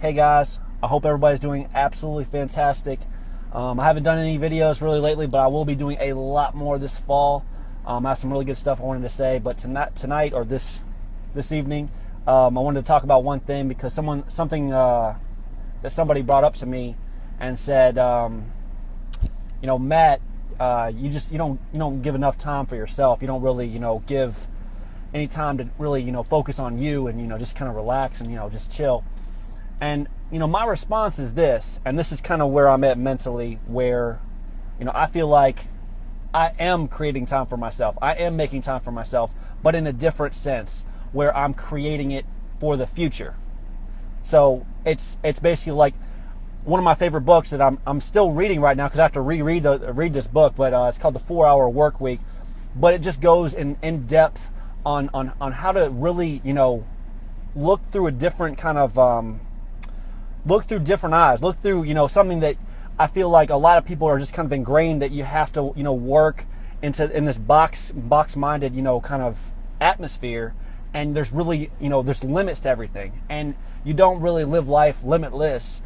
Hey guys, I hope everybody's doing absolutely fantastic. I haven't done any videos really lately, but I will be doing a lot more this fall. I have some really good stuff I wanted to say, but tonight or this evening, I wanted to talk about one thing because something that somebody brought up to me and said, Matt, you don't give enough time for yourself. You don't really give any time to really focus on you and just kind of relax and just chill. And my response is this, and this is kind of where I'm at mentally, where I feel like I am creating time for myself. I am making time for myself, but in a different sense, where I'm creating it for the future. So it's basically like one of my favorite books that I'm still reading right now because I have to read this book, but it's called The 4-Hour Workweek. But it just goes in depth on how to really look through a different kind of look through different eyes, look through something that I feel like a lot of people are just kind of ingrained that you have to work in this box-minded kind of atmosphere, and there's really there's limits to everything, and you don't really live life limitless,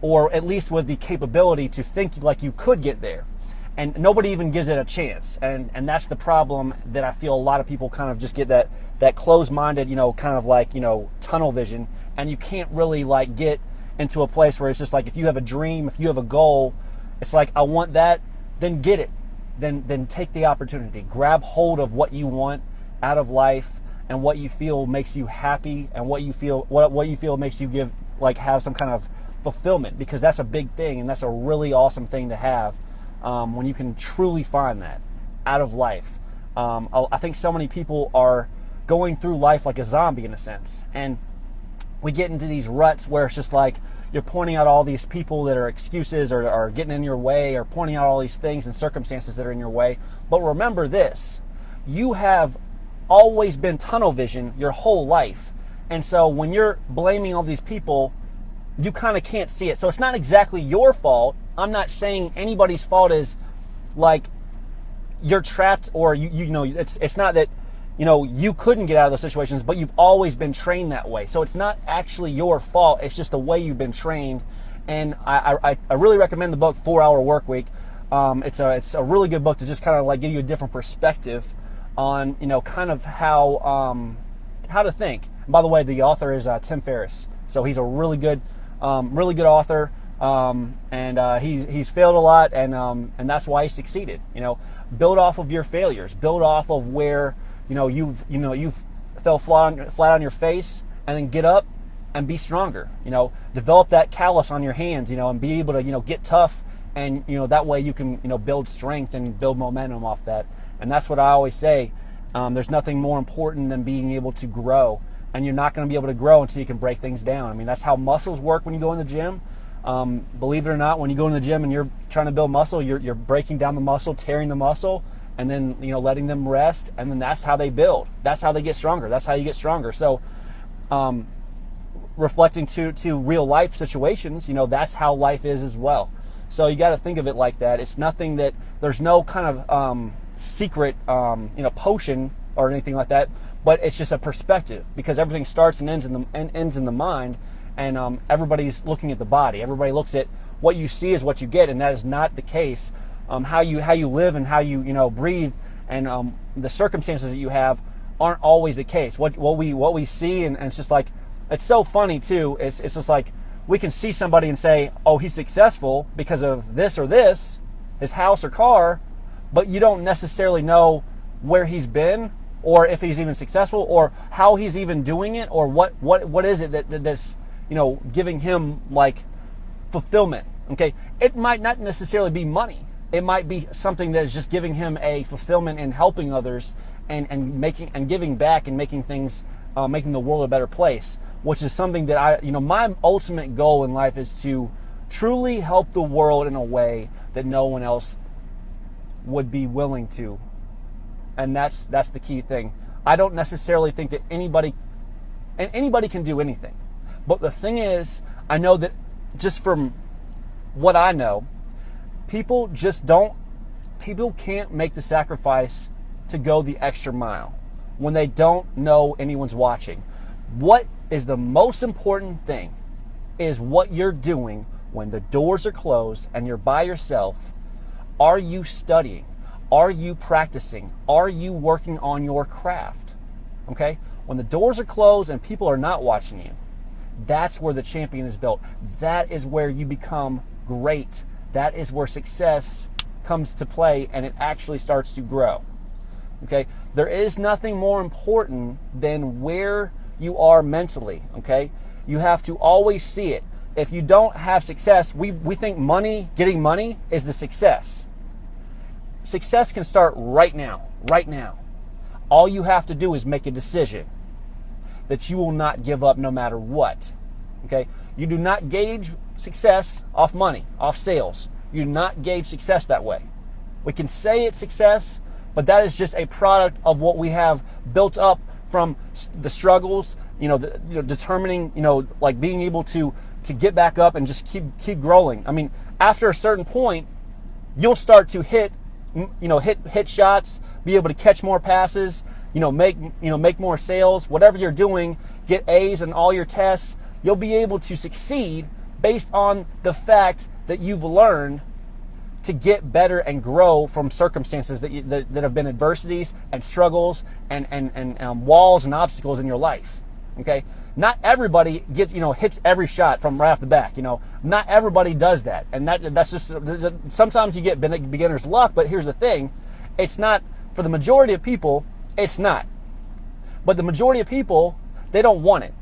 or at least with the capability to think like you could get there, and nobody even gives it a chance, and that's the problem that I feel a lot of people kind of just get that closed-minded kind of like tunnel vision, and you can't really like get into a place where it's just like, if you have a dream, if you have a goal, it's like, I want that, then get it. Then take the opportunity. Grab hold of what you want out of life and what you feel makes you happy and what you feel makes you have some kind of fulfillment, because that's a big thing, and that's a really awesome thing to have when you can truly find that out of life. I think so many people are going through life like a zombie in a sense, and we get into these ruts where it's just like you're pointing out all these people that are excuses or are getting in your way, or pointing out all these things and circumstances that are in your way. But remember this, you have always been tunnel vision your whole life. And so when you're blaming all these people, you kind of can't see it. So it's not exactly your fault. I'm not saying anybody's fault is like you're trapped, or it's not that you couldn't get out of those situations, but you've always been trained that way. So it's not actually your fault. It's just the way you've been trained. And I really recommend the book 4-Hour Workweek. It's a really good book to just kind of like give you a different perspective on kind of how to think. And by the way, the author is Tim Ferriss, so he's a really good author. And he's failed a lot, and that's why he succeeded. Build off of your failures. Build off of where you've fell flat on your face, and then get up and be stronger. Develop that callus on your hands, and be able to get tough, and that way you can build strength and build momentum off that. And that's what I always say. There's nothing more important than being able to grow, and you're not going to be able to grow until you can break things down. I mean, that's how muscles work when you go in the gym. Believe it or not, when you go in the gym and you're trying to build muscle, you're breaking down the muscle, tearing the muscle, and then letting them rest, and then that's how they build. That's how they get stronger. That's how you get stronger. So reflecting to real life situations, that's how life is as well. So you got to think of it like that. It's nothing that there's no kind of secret potion or anything like that, but it's just a perspective, because everything starts and ends in the mind, and everybody's looking at the body. Everybody looks at what you see is what you get, and that is not the case. How you live and how you breathe and the circumstances that you have aren't always the case. What we see, and it's just like, it's so funny too. It's just like we can see somebody and say, oh, he's successful because of this or this, his house or car, but you don't necessarily know where he's been, or if he's even successful, or how he's even doing it, or what is it that's giving him like fulfillment. Okay, it might not necessarily be money. It might be something that is just giving him a fulfillment in helping others and making and giving back and making things, making the world a better place, which is something that my ultimate goal in life is to truly help the world in a way that no one else would be willing to. And that's the key thing. I don't necessarily think that anybody can do anything. But the thing is, I know that just from what I know, people can't make the sacrifice to go the extra mile when they don't know anyone's watching. What is the most important thing is what you're doing when the doors are closed and you're by yourself. Are you studying? Are you practicing? Are you working on your craft? Okay? When the doors are closed and people are not watching you, that's where the champion is built. That is where you become great. That is where success comes to play and it actually starts to grow. Okay? There is nothing more important than where you are mentally. Okay? You have to always see it. If you don't have success, we think money, getting money is the success. Success can start right now, right now. All you have to do is make a decision that you will not give up no matter what. Okay? You do not gauge success off money, off sales. You do not gauge success that way. We can say it's success, but that is just a product of what we have built up from the struggles, determining, like being able to get back up and just keep growing. I mean, after a certain point, you'll start to hit shots, be able to catch more passes, make more sales, whatever you're doing, get A's in all your tests. You'll be able to succeed based on the fact that you've learned to get better and grow from circumstances that have been adversities and struggles and walls and obstacles in your life. Okay, not everybody hits every shot from right off the back. Not everybody does that, and that's just sometimes you get beginner's luck. But here's the thing: it's not for the majority of people. It's not, but the majority of people, they don't want it.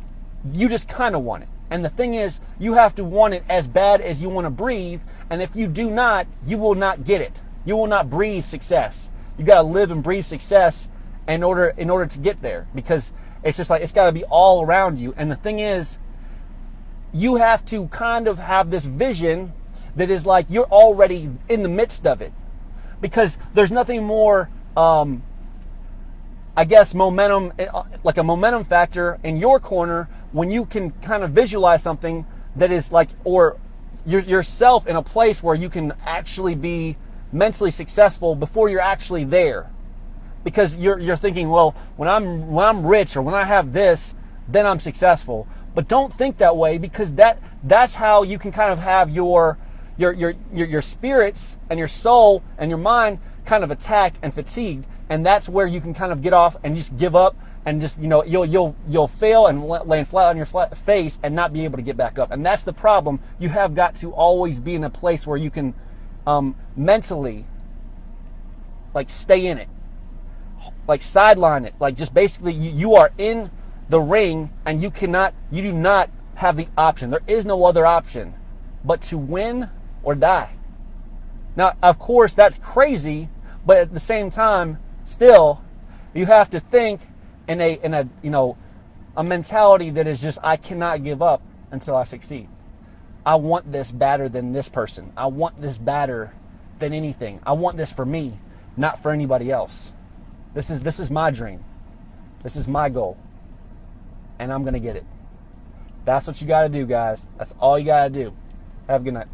You just kind of want it. And the thing is, you have to want it as bad as you want to breathe. And if you do not, you will not get it. You will not breathe success. You got to live and breathe success in order to get there, because it's just like it's got to be all around you. And the thing is, you have to kind of have this vision that is like you're already in the midst of it, because there's nothing more, momentum, like a momentum factor in your corner when you can kind of visualize something that is like, or yourself in a place where you can actually be mentally successful before you're actually there. Because you're thinking, well, when I'm rich or when I have this, then I'm successful. But don't think that way, because that's how you can kind of have your spirits and your soul and your mind kind of attacked and fatigued, and that's where you can kind of get off and just give up and just you'll fail and land flat on your face and not be able to get back up. And that's the problem. You have got to always be in a place where you can mentally like stay in it, like sideline it, like just basically you are in the ring and you do not have the option. There is no other option but to win or die. Now, of course, that's crazy, but at the same time, still, you have to think in a mentality that is just, I cannot give up until I succeed. I want this better than this person. I want this better than anything. I want this for me, not for anybody else. This is my dream. This is my goal. And I'm going to get it. That's what you got to do, guys. That's all you got to do. Have a good night.